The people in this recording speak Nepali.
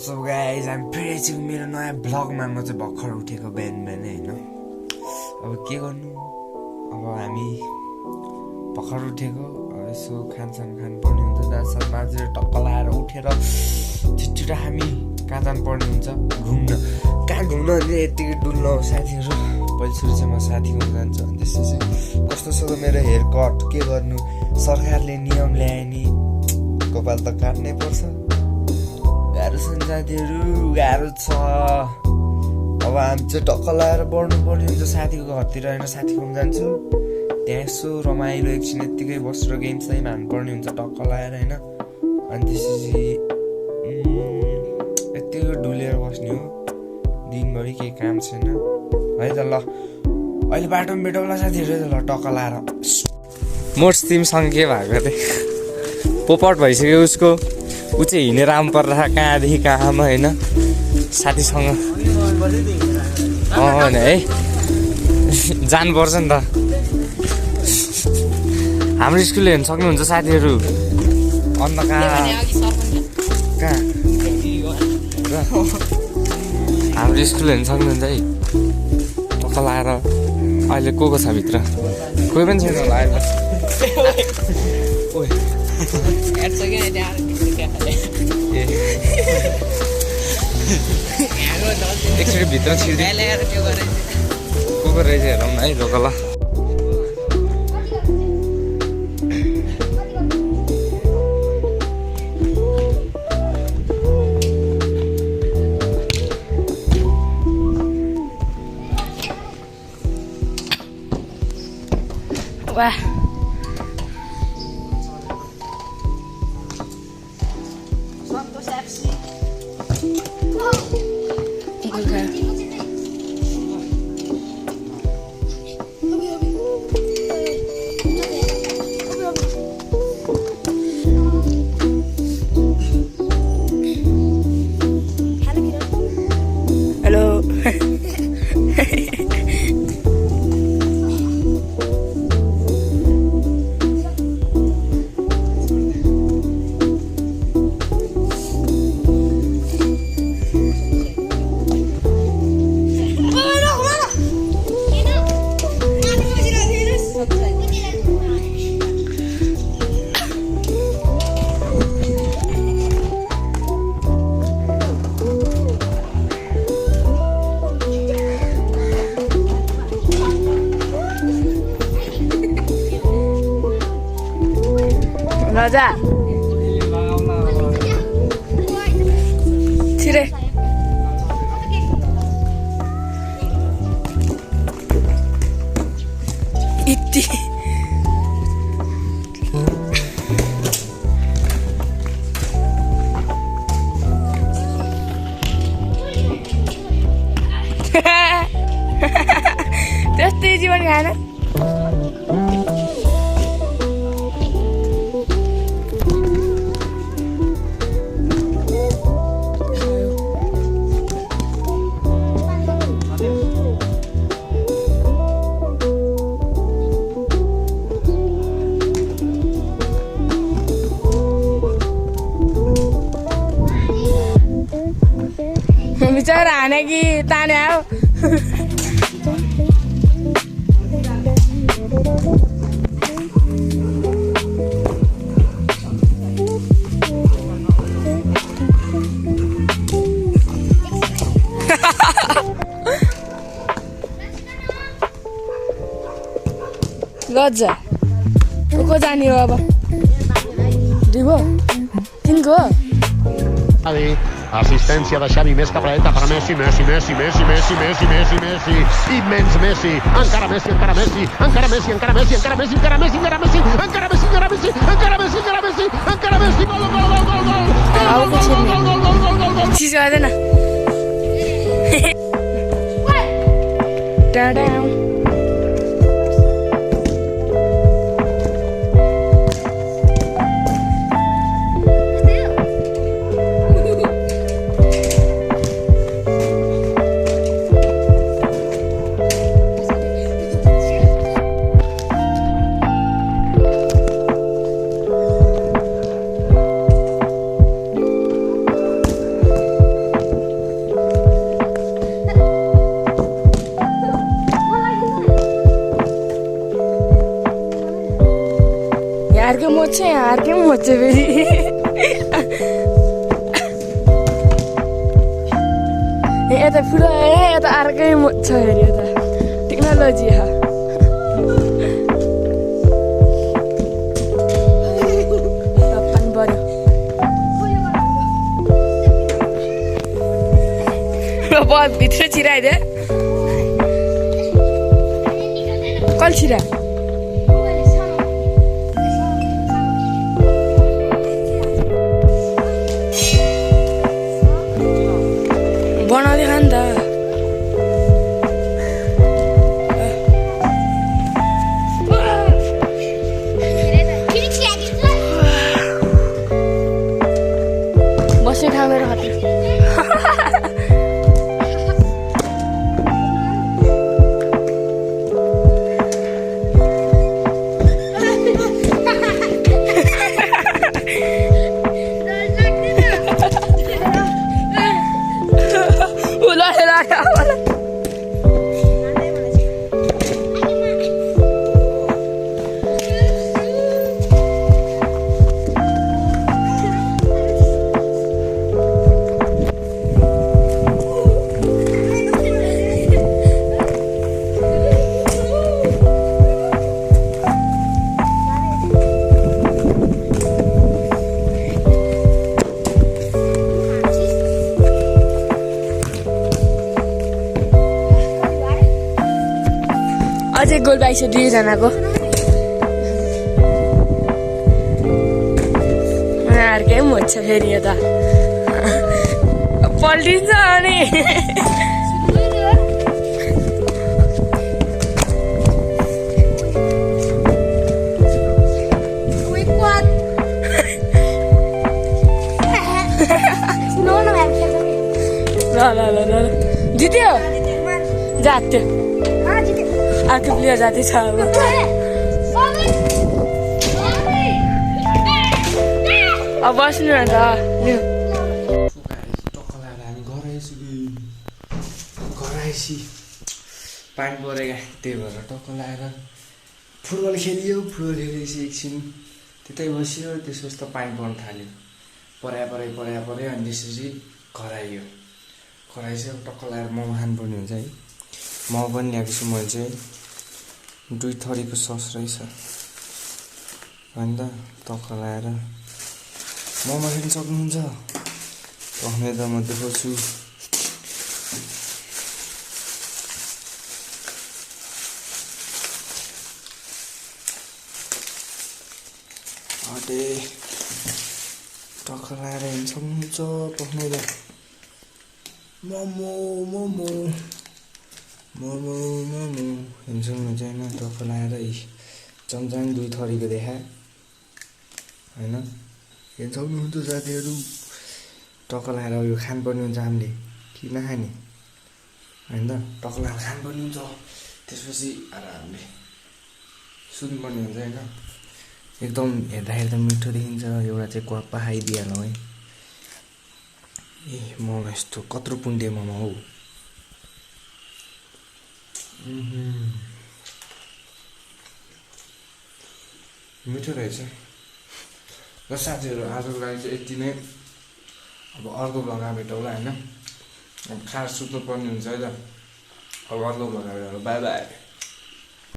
व्हाट्सअप गाइज हामी फेरि चाहिँ मेरो नयाँ ब्लगमा म चाहिँ भर्खर उठेको बिहान होइन अब के गर्नु अब हामी भर्खर उठेको अब यसो खानसान खानुपर्ने हुन्छ दाँतसात माझेर टक्क लाएर उठेर छिटो हामी कहाँ जानुपर्ने हुन्छ घुम्न कहाँ घुम्न भने यत्तिकै डुल्न साथीहरू पहिलोचोटि चाहिँ म साथीको जान्छु अनि त्यसपछि कस्तो छ त मेरो हेयर कट के गर्नु सरकारले नियम ल्याए नि कपाल त काट्नै पर्छ गाह्रो छ साथीहरू गाह्रो छ अब हामी चाहिँ टक्क लाएर बढ्नुपर्ने हुन्छ साथीको घरतिर होइन साथीकोमा जान्छु त्यहाँ यसो रमाइलो एकछिन यत्तिकै बसेर गेम चाहिँ हान्नुपर्ने हुन्छ टक्क लाएर होइन अनि त्यसपछि यत्तिकै डुलेर बस्ने हो दिनभरि केही काम छैन है त ल अहिले बाटोमा भेटौँला साथीहरू ल टक्क लाएर मोट्स तिमीसँग के भएको थिएँ पोपट भइसक्यो उसको ऊ चाहिँ हिँडेर आउनु पर्छ कहाँदेखि कहाँमा होइन साथीसँग होइन है जानुपर्छ नि त हाम्रो स्कुल हेर्नु सक्नुहुन्छ साथीहरू अन्त कहाँ हाम्रो स्कुल हेर्नु सक्नुहुन्छ है टक्क लाएर अहिले को छ भित्र कोही पनि छैन होला अहिले एकचोटि भित्र छिर्दै को रहेछ हेरौँ न है लोकल वाह Raja. Sire. Itti. त्यस्तै जीवन खाना बिचारा हाने कि ताने आयो गजा को जाने हो अब दिबो तिनको Assistència de Xavi, més cap a la dreta per a Messi, Messi, immens Messi, encara Messi, encara Messi, encara Messi, encara Messi, encara Messi, encara Messi, encara Messi, encara Messi, encara Messi, encara Messi, encara Messi, encara Messi, gol, gol, gol, gol, gol, gol, चिज गर्दैन अर्कै मोच छ यहाँ अर्कै मोच छ फेरि यता फुलो यता अर्कै मोच छ फेरि यता टेक्नोलोजी पानी पर्यो बहुत भित्र छिराइदिए कल छिरा बनाउँदै खा नि त बस्ने ठाउँ मेरो हात अझै गोल बाइस 2 जनाको अर्कै मोच छ फेरि यता पल्टिन्छ अनि ल जित्यो जात्यो अर्को प्लेयर जाँदैछ अब बस्नु न त हामी घर आएपछि पानी परेको त्यही भएर टक्क लगाएर फुटबल खेलियो फुटबल खेलेपछि एकछिन त्यतै बस्यो त्यसपछि त पानी पर्न थाल्यो परायो अनि त्यसपछि घर आइयो टक्क लगाएर मोमो खानुपर्ने हुन्छ है मोमो पनि ल्याएको छु मैले चाहिँ 2 थरीको सस रहेछ अन्त टक्क लगाएर मोमो खान सक्नुहुन्छ पक्ने त म देखाउँछु अटे टक्क लगाएर हिँड्न सक्नुहुन्छ पक्ने त मोमो हिँड्न सक्नुहुन्छ होइन टक्क लगाएर चम्चा 2 थरीको देखाए होइन हेर्न सक्नुहुन्छ साथीहरू टक्क लगाएर यो खानुपर्ने हुन्छ हामीले कि नखाने होइन टक्क लगाएर खानुपर्ने हुन्छ त्यसपछि आरामले सुत्नुपर्ने हुन्छ होइन एकदम हेर्दा मिठो देखिन्छ एउटा चाहिँ क्वाप्पा खाइदिइहालौँ है ए मोमो यस्तो कत्रो पुन्टे मोमो हौ मिठो रहेछ र साथीहरू आजको लागि चाहिँ यति नै अब अर्को भ्लगमा भेटौँला होइन अब खास सुत्नु पर्ने हुन्छ है त अब अर्को भ्लगमा भेटौँला बाई बाई